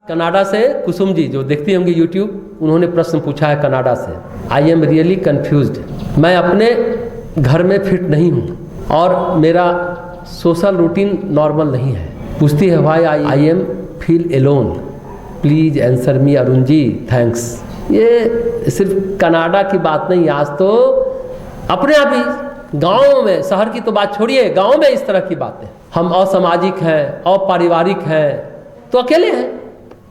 Canada से कुसुम जी जो देखती होंगी यूट्यूब, उन्होंने प्रश्न पूछा है कनाडा से, आई एम रियली कन्फ्यूज्ड। मैं अपने घर में फिट नहीं हूँ और मेरा सोशल रूटीन नॉर्मल नहीं है। पूछती है why I am feel alone, please answer me Arun ji, thanks. ये सिर्फ कनाडा की बात नहीं, आज तो अपने आप ही गाँव में, शहर की तो बात छोड़िए, गाँव में इस तरह की बातें। हम असामाजिक हैं, अपारिवारिक हैं, तो अकेले हैं,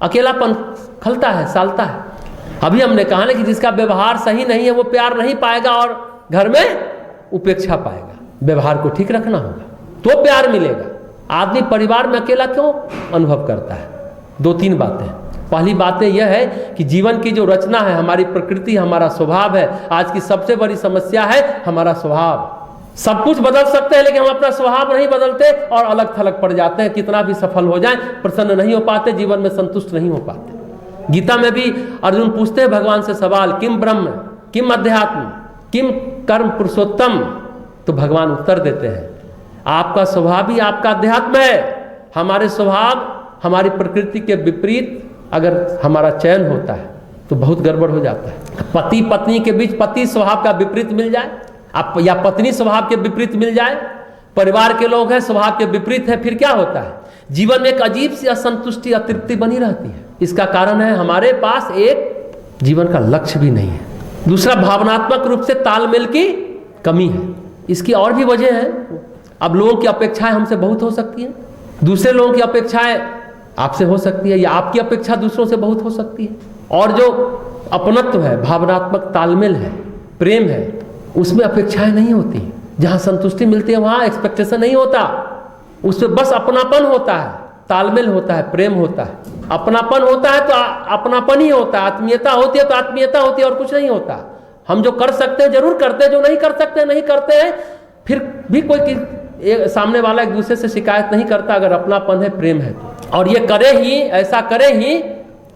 अकेलापन खलता है, सालता है। अभी हमने कहा ना कि जिसका व्यवहार सही नहीं है वो प्यार नहीं पाएगा और घर में उपेक्षा पाएगा। व्यवहार को ठीक रखना होगा तो प्यार मिलेगा। आदमी परिवार में अकेला क्यों अनुभव करता है? दो तीन बातें। पहली बातें यह है कि जीवन की जो रचना है, हमारी प्रकृति, हमारा स्वभाव है। आज की सबसे बड़ी समस्या है हमारा स्वभाव। सब कुछ बदल सकते हैं लेकिन हम अपना स्वभाव नहीं बदलते और अलग थलग पड़ जाते हैं। कितना भी सफल हो जाएं, प्रसन्न नहीं हो पाते, जीवन में संतुष्ट नहीं हो पाते। गीता में भी अर्जुन पूछते हैं भगवान से सवाल, किम ब्रह्म किम अध्यात्म किम कर्म पुरुषोत्तम। तो भगवान उत्तर देते हैं आपका स्वभाव ही आपका अध्यात्म है। हमारे स्वभाव, हमारी प्रकृति के विपरीत अगर हमारा चयन होता है तो बहुत गड़बड़ हो जाता है। पति पत्नी के बीच पति स्वभाव का विपरीत मिल जाए, आप या पत्नी स्वभाव के विपरीत मिल जाए, परिवार के लोग हैं स्वभाव के विपरीत है, फिर क्या होता है? जीवन में एक अजीब सी असंतुष्टि, अतृप्ति बनी रहती है। इसका कारण है हमारे पास एक जीवन का लक्ष्य भी नहीं है। दूसरा, भावनात्मक रूप से तालमेल की कमी है। इसकी और भी वजह है। अब लोगों की अपेक्षाएं हमसे बहुत हो सकती हैं, दूसरे लोगों की अपेक्षाएं आपसे हो सकती है, या आपकी अपेक्षा दूसरों से बहुत हो सकती है। और जो अपनत्व है, भावनात्मक तालमेल है, प्रेम है, उसमें अपेक्षाएं नहीं होती। जहां संतुष्टि मिलती है वहां एक्सपेक्टेशन नहीं होता, उसमें बस अपनापन होता है, तालमेल होता है, प्रेम होता है। अपनापन होता है तो अपनापन ही होता है, आत्मीयता होती है तो आत्मीयता होती है, और कुछ नहीं होता। हम जो कर सकते हैं जरूर करते हैं, जो नहीं कर सकते नहीं करते हैं। फिर भी कोई सामने वाला एक दूसरे से शिकायत नहीं करता अगर अपनापन है, प्रेम है। और ये करे ही, ऐसा करे ही,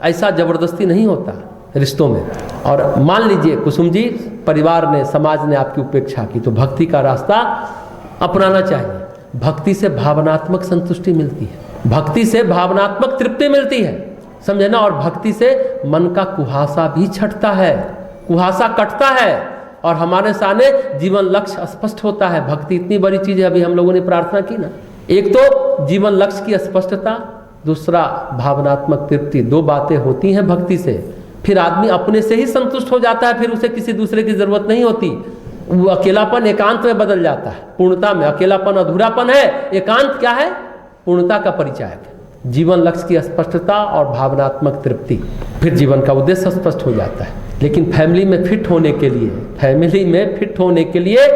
ऐसा जबरदस्ती नहीं होता रिश्तों में। और मान लीजिए कुसुम जी, परिवार ने, समाज ने आपकी उपेक्षा की, तो भक्ति का रास्ता अपनाना चाहिए। भक्ति से भावनात्मक संतुष्टि मिलती है, भक्ति से भावनात्मक तृप्ति मिलती है, समझे ना। और भक्ति से मन का कुहासा भी छटता है, कुहासा कटता है और हमारे सामने जीवन लक्ष्य स्पष्ट होता है। भक्ति इतनी बड़ी चीज है। अभी हम लोगों ने प्रार्थना की ना, एक तो जीवन लक्ष्य की स्पष्टता, दूसरा भावनात्मक तृप्ति। दो बातें होती हैं भक्ति से, फिर आदमी अपने से ही संतुष्ट हो जाता है, फिर उसे किसी दूसरे की जरूरत नहीं होती। वो अकेलापन एकांत में बदल जाता है, पूर्णता में। अकेलापन अधूरापन है, एकांत क्या है? पूर्णता का परिचायक है। जीवन लक्ष्य की स्पष्टता और भावनात्मक तृप्ति, फिर जीवन का उद्देश्य स्पष्ट हो जाता है। लेकिन फैमिली में फिट होने के लिए, फैमिली में फिट होने के लिए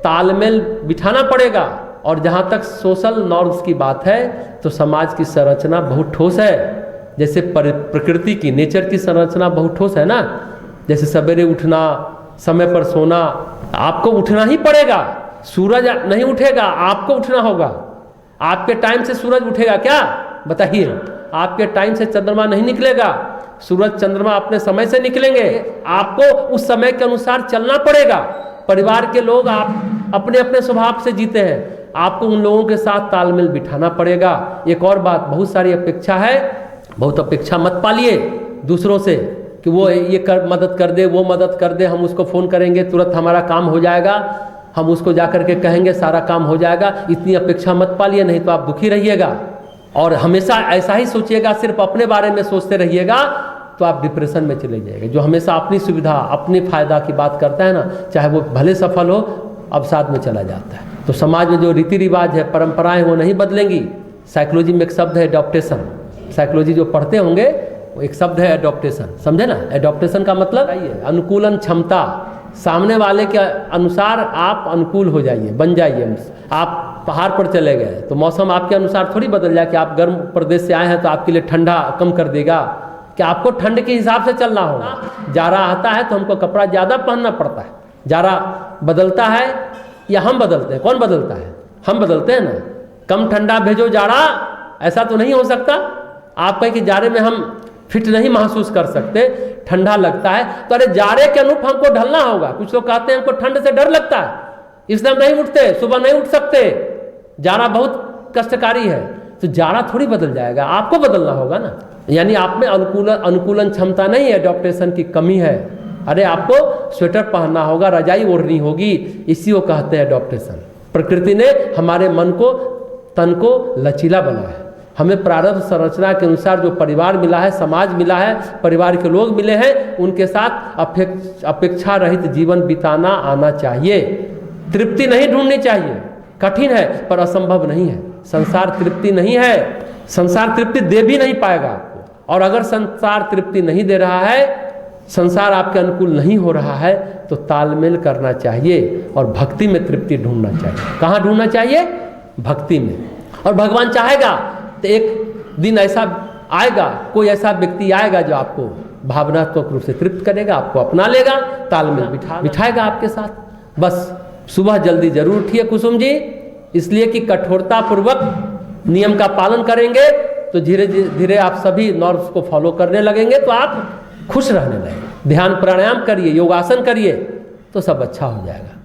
तालमेल बिठाना पड़ेगा। और जहाँ तक सोशल नॉर्म्स की बात है तो समाज की संरचना बहुत ठोस है। जैसे प्रकृति की, नेचर की संरचना बहुत ठोस है ना। जैसे सवेरे उठना, समय पर सोना, आपको उठना ही पड़ेगा। सूरज नहीं उठेगा, आपको उठना होगा। आपके टाइम से सूरज उठेगा क्या? बताइए। आपके टाइम से चंद्रमा नहीं निकलेगा, सूरज चंद्रमा अपने समय से निकलेंगे। आपको उस समय के अनुसार चलना पड़ेगा। परिवार के लोग आप अपने अपने स्वभाव से जीते हैं, आपको उन लोगों के साथ तालमेल बिठाना पड़ेगा। एक और बात, बहुत सारी अपेक्षा है, बहुत अपेक्षा मत पालिए दूसरों से कि वो ये मदद कर दे, वो मदद कर दे, हम उसको फ़ोन करेंगे तुरंत हमारा काम हो जाएगा, हम उसको जा करके कहेंगे सारा काम हो जाएगा। इतनी अपेक्षा मत पालिए, नहीं तो आप दुखी रहिएगा। और हमेशा ऐसा ही सोचिएगा, सिर्फ अपने बारे में सोचते रहिएगा तो आप डिप्रेशन में चले जाएंगे। जो हमेशा अपनी सुविधा, अपने फायदा की बात करता है ना, चाहे वो भले सफल हो, अवसाद में चला जाता है। तो समाज में जो रीति रिवाज है, परंपराएं, वो नहीं बदलेंगी। साइकोलॉजी में एक शब्द है एडॉप्टेशन। साइकोलॉजी जो पढ़ते होंगे वो एक शब्द है एडॉप्टेशन, समझे ना। एडॉप्टेशन का मतलब अनुकूलन क्षमता, सामने वाले के अनुसार आप अनुकूल हो जाइए, बन जाइए। आप पहाड़ पर चले गए तो मौसम आपके अनुसार थोड़ी बदल जाए कि आप गर्म प्रदेश से आए हैं तो आपके लिए ठंडा कम कर देगा, कि आपको ठंड के हिसाब से चलना होगा। जाड़ा आता है तो हमको कपड़ा ज़्यादा पहनना पड़ता है। जाड़ा बदलता है या हम बदलते हैं? कौन बदलता है? हम बदलते हैं ना। कम ठंडा भेजो जाड़ा, ऐसा तो नहीं हो सकता। आप कहें कि जाड़े में हम फिट नहीं महसूस कर सकते, ठंडा लगता है, तो अरे जाड़े के अनुरूप हमको ढलना होगा। कुछ लोग कहते हैं हमको ठंड से डर लगता है, इसलिए हम नहीं उठते, सुबह नहीं उठ सकते, जाना बहुत कष्टकारी है। तो जाड़ा थोड़ी बदल जाएगा, आपको बदलना होगा ना। यानी आप में अनुकूलन क्षमता नहीं है, एडॉप्टेशन की कमी है। अरे आपको स्वेटर पहनना होगा, रजाई ओढ़नी होगी, इसी को कहते हैं एडॉप्टेशन। प्रकृति ने हमारे मन को, तन को लचीला बनाया है। हमें प्रारब्ध संरचना के अनुसार जो परिवार मिला है, समाज मिला है, परिवार के लोग मिले हैं, उनके साथ अपेक्षा रहित जीवन बिताना आना चाहिए। तृप्ति नहीं ढूंढनी चाहिए। कठिन है पर असंभव नहीं है। संसार तृप्ति नहीं है, संसार तृप्ति दे भी नहीं पाएगा आपको। और अगर संसार तृप्ति नहीं दे रहा है, संसार आपके अनुकूल नहीं हो रहा है, तो तालमेल करना चाहिए और भक्ति में तृप्ति ढूंढना चाहिए। कहाँ ढूंढना चाहिए? भक्ति में। और भगवान चाहेगा तो एक दिन ऐसा आएगा, कोई ऐसा व्यक्ति आएगा जो आपको भावनात्मक रूप से तृप्त करेगा, आपको अपना लेगा, तालमेल बिठाएगा आपके साथ। बस सुबह जल्दी जरूर उठिए कुसुम जी, इसलिए कि कठोरता पूर्वक नियम का पालन करेंगे तो धीरे धीरे आप सभी नॉर्म्स को फॉलो करने लगेंगे, तो आप खुश रहने लगेंगे। ध्यान प्राणायाम करिए, योगासन करिए, तो सब अच्छा हो जाएगा।